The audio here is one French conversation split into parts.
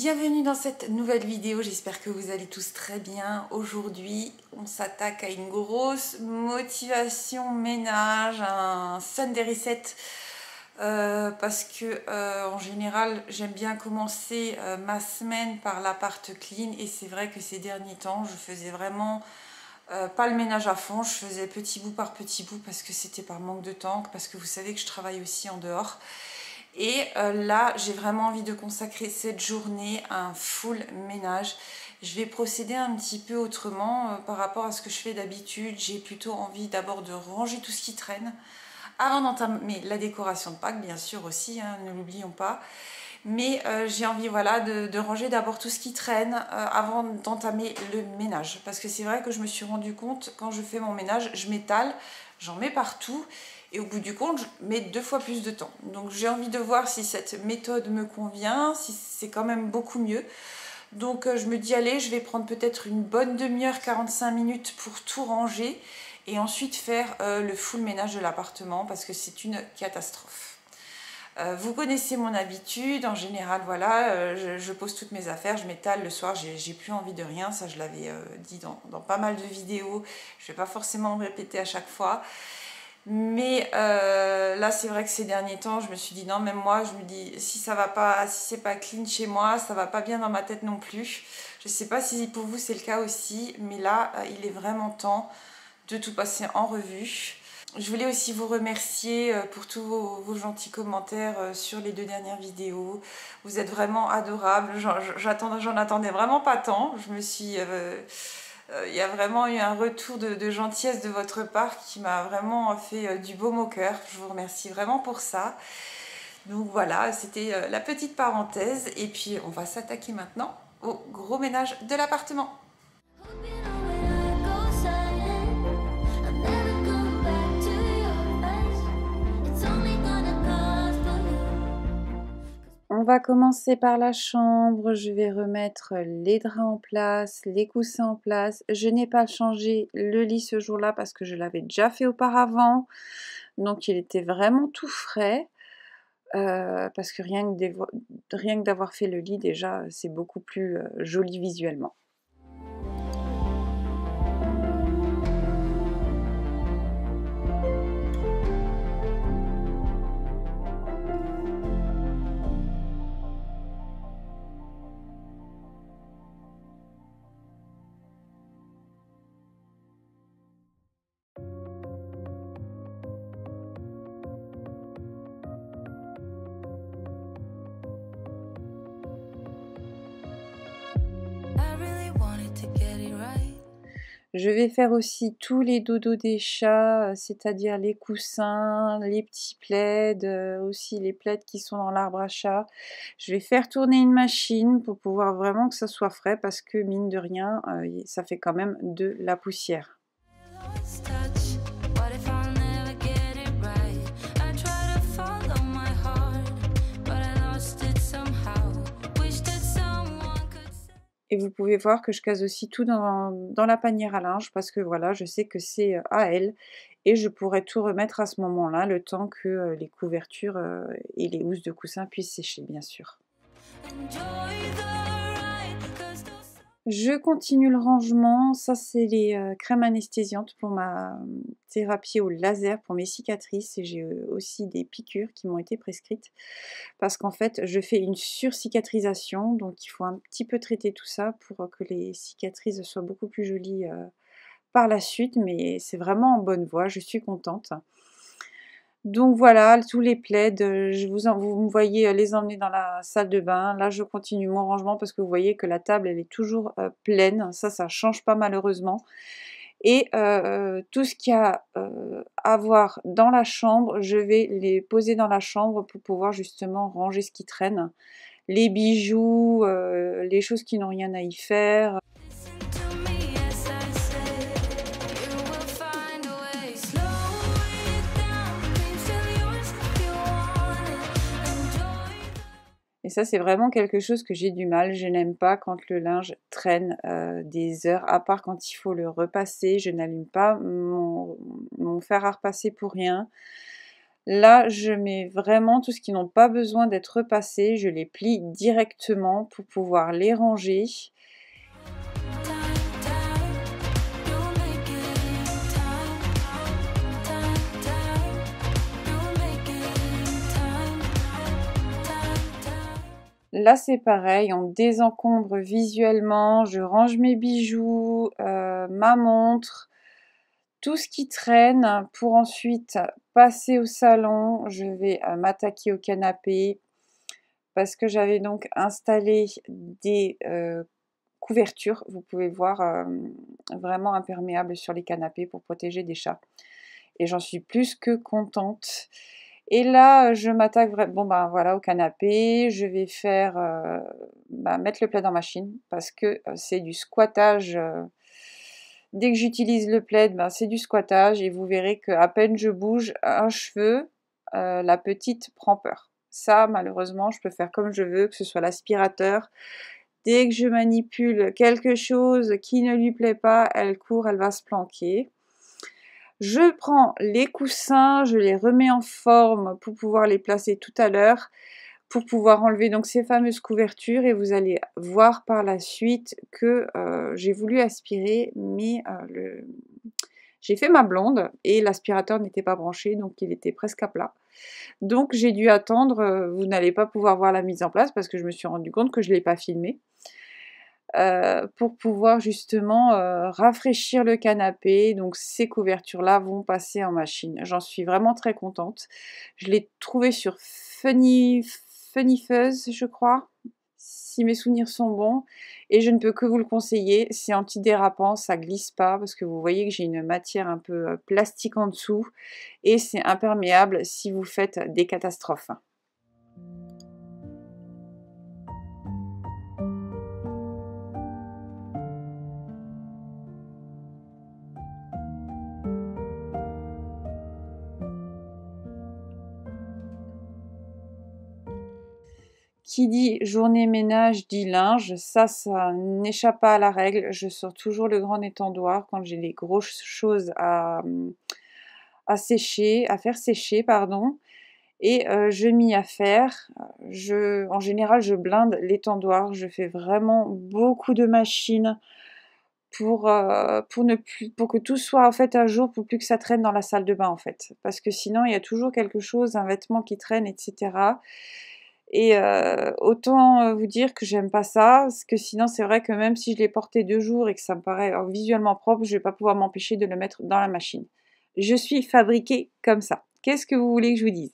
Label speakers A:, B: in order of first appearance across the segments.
A: Bienvenue dans cette nouvelle vidéo, j'espère que vous allez tous très bien. Aujourd'hui, on s'attaque à une grosse motivation ménage, un Sunday reset. Parce que en général, j'aime bien commencer ma semaine par l'appart clean. Et c'est vrai que ces derniers temps, je faisais vraiment pas le ménage à fond. Je faisais petit bout par petit bout parce que c'était par manque de temps, parce que vous savez que je travaille aussi en dehors. Et là, j'ai vraiment envie de consacrer cette journée à un full ménage. Je vais procéder un petit peu autrement par rapport à ce que je fais d'habitude. J'ai plutôt envie d'abord de ranger tout ce qui traîne avant d'entamer la décoration de Pâques, bien sûr aussi, hein, ne l'oublions pas. Mais j'ai envie voilà, de ranger d'abord tout ce qui traîne avant d'entamer le ménage. Parce que c'est vrai que je me suis rendu compte, quand je fais mon ménage, je m'étale, j'en mets partout. Et au bout du compte, je mets 2 fois plus de temps. Donc j'ai envie de voir si cette méthode me convient, si c'est quand même beaucoup mieux. Donc je me dis, allez, je vais prendre peut-être une bonne demi-heure, 45 minutes pour tout ranger. Et ensuite faire le full ménage de l'appartement parce que c'est une catastrophe. Vous connaissez mon habitude, en général, voilà, je pose toutes mes affaires, je m'étale le soir, j'ai plus envie de rien, ça je l'avais dit dans pas mal de vidéos, je vais pas forcément me répéter à chaque fois. Mais là, c'est vrai que ces derniers temps, je me suis dit non, même moi, je me dis si ça va pas, si c'est pas clean chez moi, ça va pas bien dans ma tête non plus. Je sais pas si pour vous c'est le cas aussi, mais là, il est vraiment temps de tout passer en revue. Je voulais aussi vous remercier pour tous vos gentils commentaires sur les 2 dernières vidéos. Vous êtes vraiment adorables. J'en attendais vraiment pas tant. Je me suis... il y a vraiment eu un retour de gentillesse de votre part qui m'a vraiment fait du baume au cœur. Je vous remercie vraiment pour ça. Donc voilà, c'était la petite parenthèse. Et puis on va s'attaquer maintenant au gros ménage de l'appartement. On va commencer par la chambre, je vais remettre les draps en place, les coussins en place. Je n'ai pas changé le lit ce jour-là parce que je l'avais déjà fait auparavant. Donc il était vraiment tout frais. Parce que rien que d'avoir fait le lit déjà, c'est beaucoup plus joli visuellement. Je vais faire aussi tous les dodos des chats, c'est-à-dire les coussins, les petits plaids, aussi les plaids qui sont dans l'arbre à chat. Je vais faire tourner une machine pour pouvoir vraiment que ça soit frais parce que mine de rien, ça fait quand même de la poussière. Et vous pouvez voir que je case aussi tout dans la panière à linge parce que voilà, je sais que c'est à elle et je pourrais tout remettre à ce moment-là, le temps que les couvertures et les housses de coussin puissent sécher, bien sûr. Je continue le rangement. Ça, c'est les crèmes anesthésiantes pour ma thérapie au laser pour mes cicatrices. Et j'ai aussi des piqûres qui m'ont été prescrites parce qu'en fait, je fais une surcicatrisation. Donc, il faut un petit peu traiter tout ça pour que les cicatrices soient beaucoup plus jolies par la suite. Mais c'est vraiment en bonne voie. Je suis contente. Donc voilà, tous les plaids, vous me voyez les emmener dans la salle de bain. Là, je continue mon rangement parce que vous voyez que la table, elle est toujours pleine. Ça change pas malheureusement. Et tout ce qu'il y a à voir dans la chambre, je vais les poser dans la chambre pour pouvoir justement ranger ce qui traîne. Les bijoux, les choses qui n'ont rien à y faire. Et ça, c'est vraiment quelque chose que j'ai du mal. Je n'aime pas quand le linge traîne des heures, à part quand il faut le repasser. Je n'allume pas mon fer à repasser pour rien. Là, je mets vraiment tout ce qui n'ont pas besoin d'être repassé, je les plie directement pour pouvoir les ranger. Là, c'est pareil, on désencombre visuellement, je range mes bijoux, ma montre, tout ce qui traîne pour ensuite passer au salon. Je vais m'attaquer au canapé parce que j'avais donc installé des couvertures, vous pouvez voir, vraiment imperméables sur les canapés pour protéger des chats. Et j'en suis plus que contente. Et là, je m'attaque bon ben voilà au canapé, je vais faire, mettre le plaid en machine parce que, c'est du squattage, dès que j'utilise le plaid, ben, c'est du squattage et vous verrez qu'à peine je bouge un cheveu, la petite prend peur. Ça malheureusement, je peux faire comme je veux, que ce soit l'aspirateur. Dès que je manipule quelque chose qui ne lui plaît pas, elle court, elle va se planquer. Je prends les coussins, je les remets en forme pour pouvoir les placer tout à l'heure, pour pouvoir enlever donc ces fameuses couvertures et vous allez voir par la suite que j'ai voulu aspirer, mais j'ai fait ma blonde et l'aspirateur n'était pas branché, donc il était presque à plat. Donc j'ai dû attendre, vous n'allez pas pouvoir voir la mise en place parce que je me suis rendu compte que je ne l'ai pas filmé. Pour pouvoir justement rafraîchir le canapé. Donc ces couvertures-là vont passer en machine. J'en suis vraiment très contente. Je l'ai trouvé sur Funnyfuzz, je crois, si mes souvenirs sont bons. Et je ne peux que vous le conseiller. C'est antidérapant, ça glisse pas parce que vous voyez que j'ai une matière un peu plastique en dessous. Et c'est imperméable si vous faites des catastrophes. Qui dit journée ménage dit linge, ça n'échappe pas à la règle. Je sors toujours le grand étendoir quand j'ai les grosses choses à sécher, à faire sécher, pardon. Et je m'y affaire. En général, je blinde l'étendoir. Je fais vraiment beaucoup de machines pour que tout soit en fait à jour, pour plus que ça traîne dans la salle de bain en fait. Parce que sinon, il y a toujours quelque chose, un vêtement qui traîne, etc. Et autant vous dire que j'aime pas ça, parce que sinon c'est vrai que même si je l'ai porté 2 jours et que ça me paraît visuellement propre, je vais pas pouvoir m'empêcher de le mettre dans la machine. Je suis fabriquée comme ça. Qu'est-ce que vous voulez que je vous dise?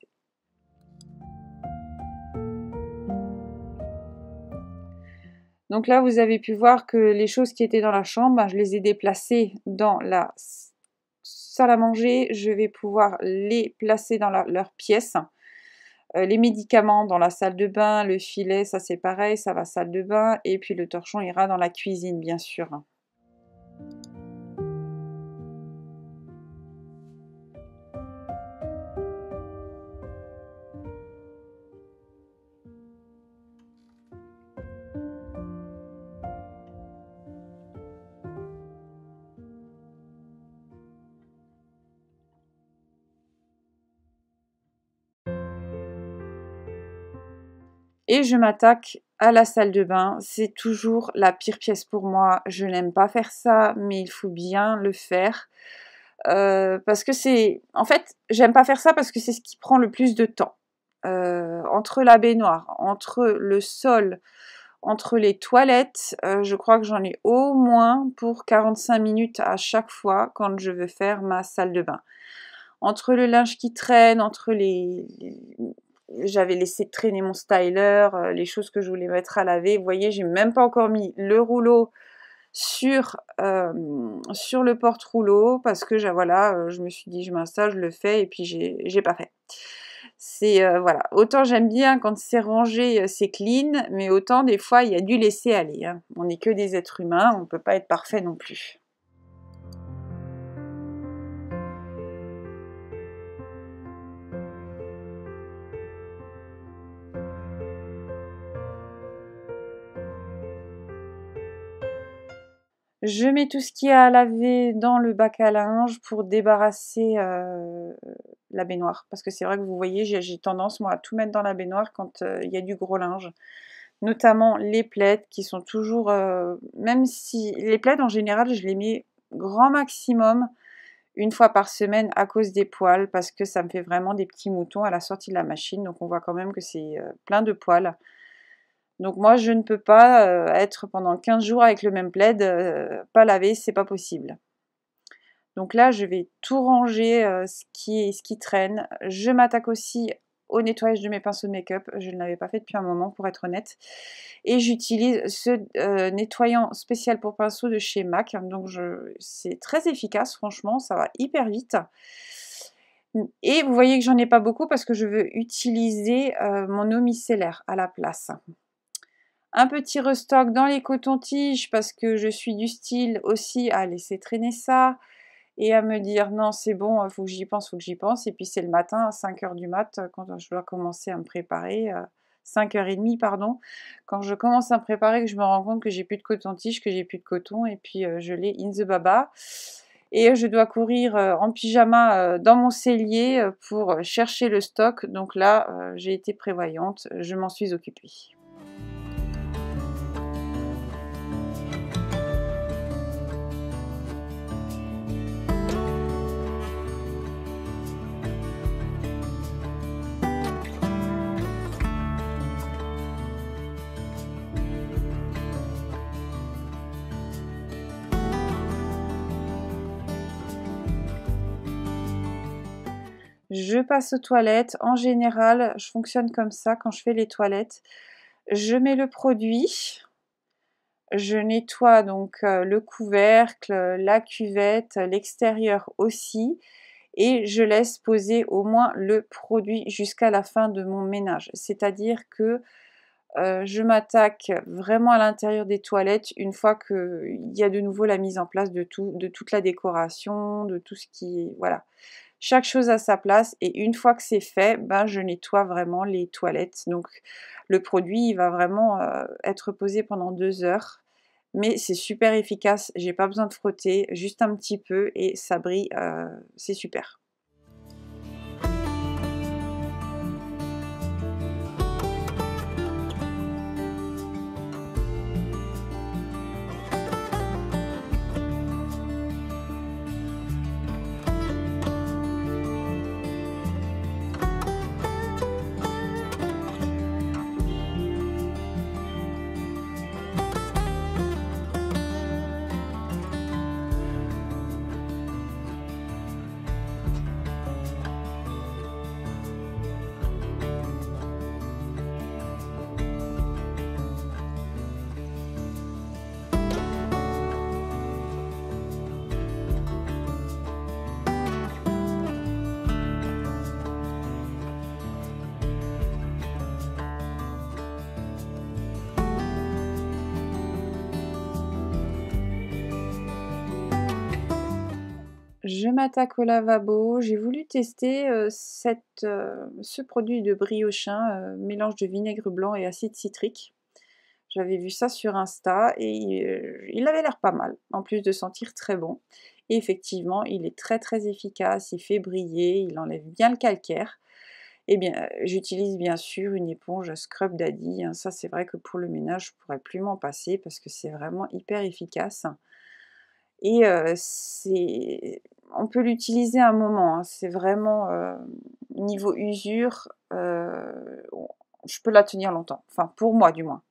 A: Donc là, vous avez pu voir que les choses qui étaient dans la chambre, ben, je les ai déplacées dans la salle à manger. Je vais pouvoir les placer dans leur pièce. Les médicaments dans la salle de bain, le filet, ça c'est pareil, ça va salle de bain. Et puis le torchon ira dans la cuisine, bien sûr. Et je m'attaque à la salle de bain. C'est toujours la pire pièce pour moi. Je n'aime pas faire ça, mais il faut bien le faire. Parce que c'est... En fait, j'aime pas faire ça parce que c'est ce qui prend le plus de temps. Entre la baignoire, entre le sol, entre les toilettes, je crois que j'en ai au moins pour 45 minutes à chaque fois quand je veux faire ma salle de bain. Entre le linge qui traîne, entre j'avais laissé traîner mon styler, les choses que je voulais mettre à laver. Vous voyez, j'ai même pas encore mis le rouleau sur le porte-rouleau parce que voilà, je me suis dit je m'installe, je le fais et puis j'ai pas fait. C'est voilà, autant j'aime bien quand c'est rangé, c'est clean, mais autant des fois il y a du laisser aller, hein. On n'est que des êtres humains, on ne peut pas être parfait non plus. Je mets tout ce qu'il y a à laver dans le bac à linge pour débarrasser
B: la baignoire. Parce que c'est vrai que vous voyez, j'ai tendance, moi, à tout mettre dans la baignoire quand il y a du gros linge. Notamment les plaids qui sont toujours, même si les plaids en général, je les mets grand maximum une fois par semaine à cause des poils, parce que ça me fait vraiment des petits moutons à la sortie de la machine. Donc on voit quand même que c'est plein de poils. Donc moi, je ne peux pas être pendant 15 jours avec le même plaid, pas lavé, c'est pas possible. Donc là, je vais tout ranger, ce qui traîne. Je m'attaque aussi au nettoyage de mes pinceaux de make-up. Je ne l'avais pas fait depuis un moment, pour être honnête. Et j'utilise ce nettoyant spécial pour pinceaux de chez MAC. Donc c'est très efficace, franchement, ça va hyper vite. Et vous voyez que j'en ai pas beaucoup parce que je veux utiliser mon eau micellaire à la place. Un petit restock dans les cotons-tiges parce que je suis du style aussi à laisser traîner ça et à me dire non c'est bon, faut que j'y pense, faut que j'y pense. Et puis c'est le matin à 5h du mat quand je dois commencer à me préparer, 5h30 pardon, quand je commence à me préparer que je me rends compte que j'ai plus de coton-tige, que j'ai plus de coton et puis je l'ai in the baba. Et je dois courir en pyjama dans mon cellier pour chercher le stock. Donc là, j'ai été prévoyante, je m'en suis occupée. Je passe aux toilettes. En général, je fonctionne comme ça quand je fais les toilettes. Je mets le produit, je nettoie donc le couvercle, la cuvette, l'extérieur aussi, et je laisse poser au moins le produit jusqu'à la fin de mon ménage. C'est-à-dire que je m'attaque vraiment à l'intérieur des toilettes une fois qu'il y a de nouveau la mise en place de tout, de toute la décoration, de tout ce qui... Voilà. Chaque chose à sa place et une fois que c'est fait, ben, je nettoie vraiment les toilettes. Donc le produit, il va vraiment être posé pendant 2 heures. Mais c'est super efficace, j'ai pas besoin de frotter, juste un petit peu et ça brille, c'est super. Je m'attaque au lavabo. J'ai voulu tester ce produit de Briochin, mélange de vinaigre blanc et acide citrique. J'avais vu ça sur Insta et il avait l'air pas mal, en plus de sentir très bon. Et effectivement, il est très très efficace, il fait briller, il enlève bien le calcaire. Et bien, j'utilise bien sûr une éponge Scrub Daddy, hein. Ça, c'est vrai que pour le ménage, je pourrais plus m'en passer parce que c'est vraiment hyper efficace. Et c'est on peut l'utiliser un moment, hein. C'est vraiment, niveau usure, on je peux la tenir longtemps. Enfin, pour moi du moins.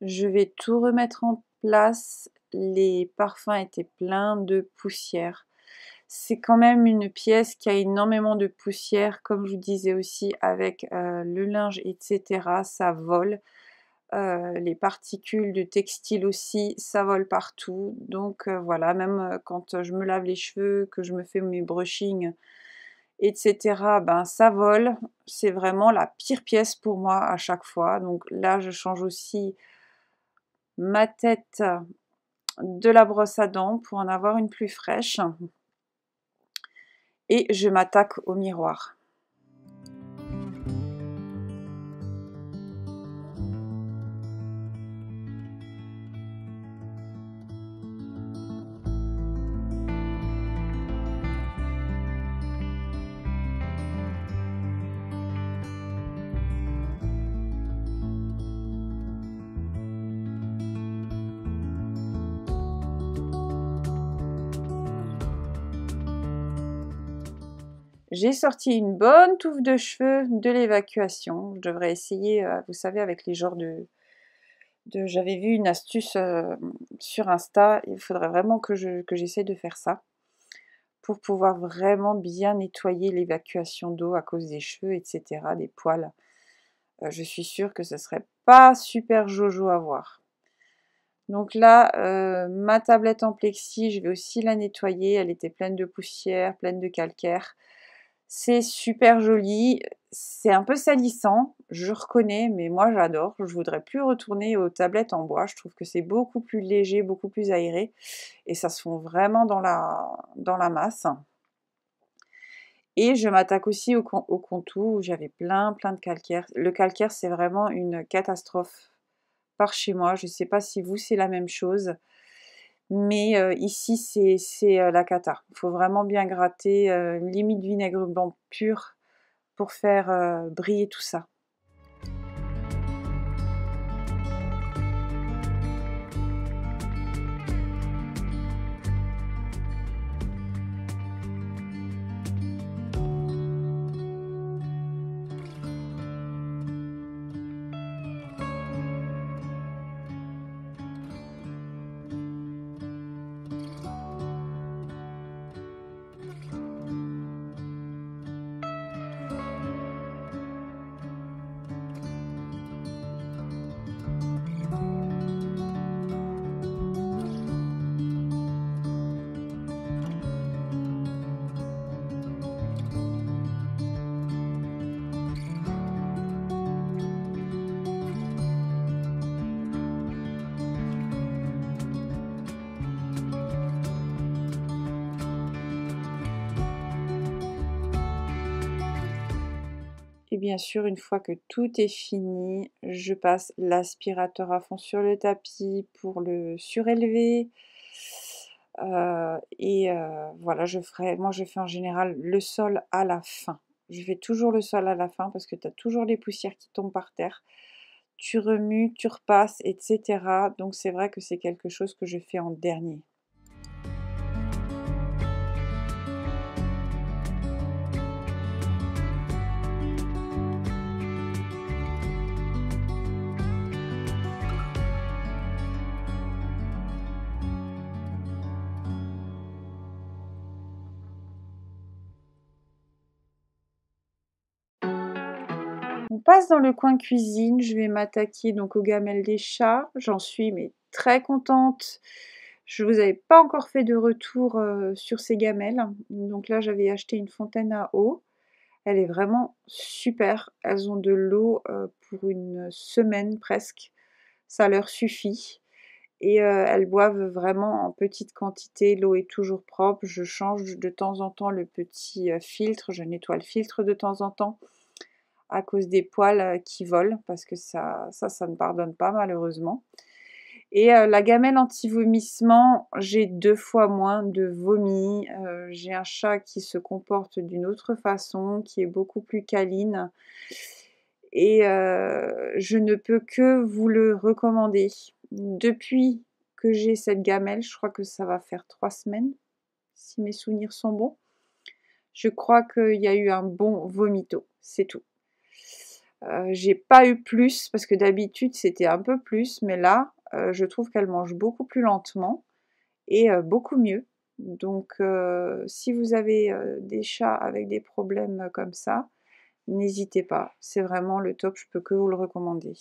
B: Je vais tout remettre en place. Les parfums étaient pleins de poussière. C'est quand même une pièce qui a énormément de poussière, comme je vous disais aussi avec le linge, et cetera, ça vole. Les particules de textile aussi, ça vole partout. Donc voilà, même quand je me lave les cheveux, que je me fais mes brushings etc., ben ça vole. C'est vraiment la pire pièce pour moi à chaque fois. Donc là, je change aussi ma tête de la brosse à dents pour en avoir une plus fraîche. Et je m'attaque au miroir. J'ai sorti une bonne touffe de cheveux de l'évacuation. Je devrais essayer, vous savez, avec les genres j'avais vu une astuce sur Insta. Il faudrait vraiment que j'essaie de faire ça pour pouvoir vraiment bien nettoyer l'évacuation d'eau à cause des cheveux, etc., des poils. Je suis sûre que ce serait pas super jojo à voir. Donc là, ma tablette en plexi, je vais aussi la nettoyer. Elle était pleine de poussière, pleine de calcaire. C'est super joli, c'est un peu salissant, je reconnais, mais moi j'adore. Je voudrais plus retourner aux tablettes en bois. Je trouve que c'est beaucoup plus léger, beaucoup plus aéré, et ça se fond vraiment dans la masse. Et je m'attaque aussi au contour où j'avais plein de calcaire. Le calcaire, c'est vraiment une catastrophe par chez moi. Je ne sais pas si vous, c'est la même chose. Mais ici, c'est la cata. Il faut vraiment bien gratter, limite vinaigre blanc pur pour faire briller tout ça. Et bien sûr, une fois que tout est fini, je passe l'aspirateur à fond sur le tapis pour le surélever. Voilà, moi je fais en général le sol à la fin. Je fais toujours le sol à la fin parce que tu as toujours les poussières qui tombent par terre. Tu remues, tu repasses, etc. Donc c'est vrai que c'est quelque chose que je fais en dernier. On passe dans le coin cuisine, je vais m'attaquer donc aux gamelles des chats. J'en suis mais très contente. Je vous avais pas encore fait de retour sur ces gamelles. Donc là, j'avais acheté une fontaine à eau. Elle est vraiment super. Elles ont de l'eau pour une semaine presque. Ça leur suffit. Et elles boivent vraiment en petite quantité. L'eau est toujours propre. Je change de temps en temps le petit filtre. Je nettoie le filtre de temps en temps à cause des poils qui volent, parce que ça ne pardonne pas malheureusement. Et la gamelle anti-vomissement, j'ai 2 fois moins de vomi. J'ai un chat qui se comporte d'une autre façon, qui est beaucoup plus câline. Et je ne peux que vous le recommander. Depuis que j'ai cette gamelle, je crois que ça va faire 3 semaines, si mes souvenirs sont bons. Je crois qu'il y a eu un bon vomito, c'est tout. J'ai pas eu plus, parce que d'habitude c'était un peu plus, mais là, je trouve qu'elle mange beaucoup plus lentement et beaucoup mieux. Donc si vous avez des chats avec des problèmes comme ça, n'hésitez pas, c'est vraiment le top, je peux que vous le recommander.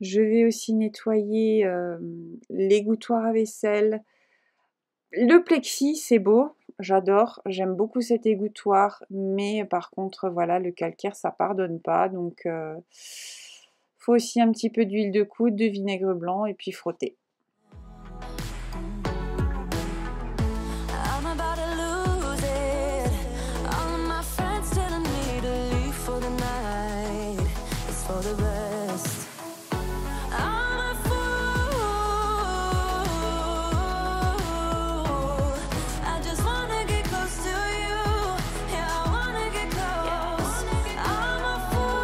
B: Je vais aussi nettoyer l'égouttoir à vaisselle. Le plexi, c'est beau, j'adore, j'aime beaucoup cet égouttoir, mais par contre, voilà, le calcaire, ça pardonne pas, donc faut aussi un petit peu d'huile de coude, de vinaigre blanc et puis frotter.
C: I'm about to lose it. All of my friends telling me to leave for the night. It's for the best. I'm a fool. I just wanna get close to you. Yeah, I wanna get close. I'm a fool.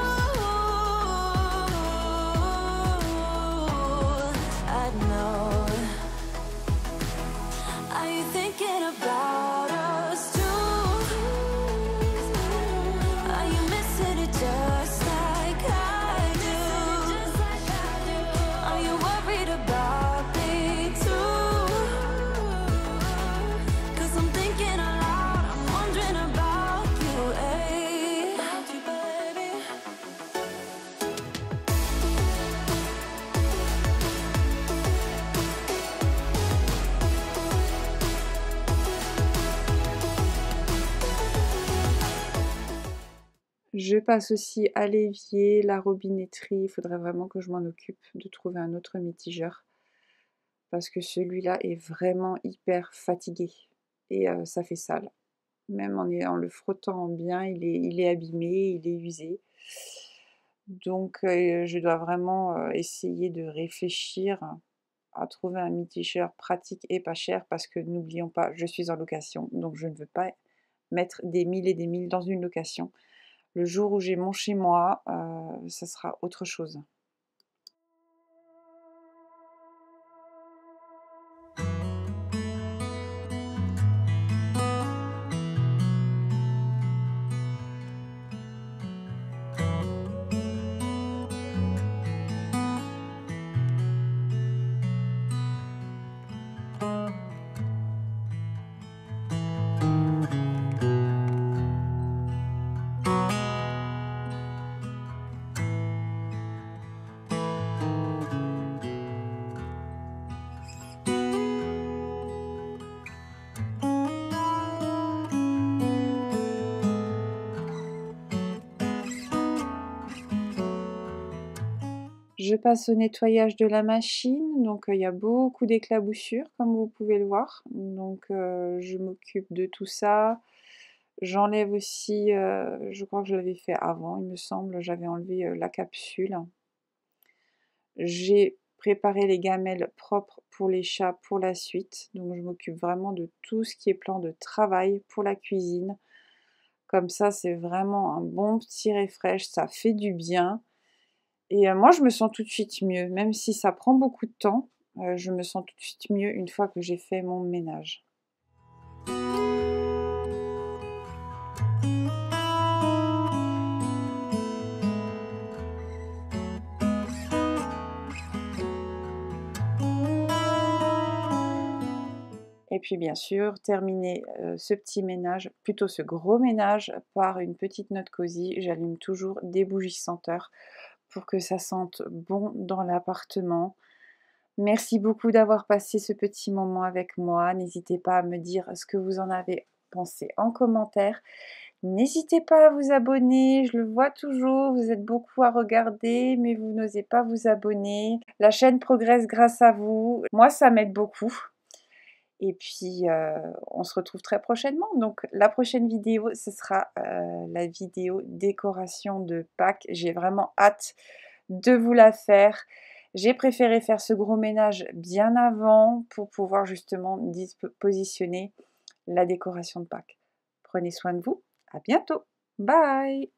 C: I know. Are you thinking about us too? Are you missing it just like I do? Are you worried about me too? 'Cause I'm thinking aloud, I'm wondering about you, eh? About you, baby.
B: Je passe aussi à l'évier, la robinetterie. Il faudrait vraiment que je m'en occupe de trouver un autre mitigeur. Parce que celui-là est vraiment hyper fatigué. Et ça fait sale. Même en le frottant bien, il est abîmé, il est usé. Donc je dois vraiment essayer de réfléchir à trouver un mitigeur pratique et pas cher. Parce que n'oublions pas, je suis en location. Donc je ne veux pas mettre des milles et des milles dans une location. Le jour où j'ai mon chez moi, ça sera autre chose. Je passe au nettoyage de la machine, donc il y a beaucoup d'éclaboussures comme vous pouvez le voir. Donc je m'occupe de tout ça. J'enlève aussi, je crois que je l'avais fait avant, il me semble, j'avais enlevé la capsule. J'ai préparé les gamelles propres pour les chats pour la suite. Donc je m'occupe vraiment de tout ce qui est plan de travail pour la cuisine. Comme ça, c'est vraiment un bon petit refresh, ça fait du bien. Et moi, je me sens tout de suite mieux, même si ça prend beaucoup de temps, je me sens tout de suite mieux une fois que j'ai fait mon ménage. Et puis bien sûr, terminer ce petit ménage, plutôt ce gros ménage, par une petite note cosy. J'allume toujours des bougies senteurs pour que ça sente bon dans l'appartement. Merci beaucoup d'avoir passé ce petit moment avec moi. N'hésitez pas à me dire ce que vous en avez pensé en commentaire. N'hésitez pas à vous abonner, je le vois toujours, vous êtes beaucoup à regarder, mais vous n'osez pas vous abonner. La chaîne progresse grâce à vous. Moi, ça m'aide beaucoup. Et puis, on se retrouve très prochainement. Donc, la prochaine vidéo, ce sera la vidéo décoration de Pâques. J'ai vraiment hâte de vous la faire. J'ai préféré faire ce gros ménage bien avant pour pouvoir justement positionner la décoration de Pâques. Prenez soin de vous. À bientôt. Bye!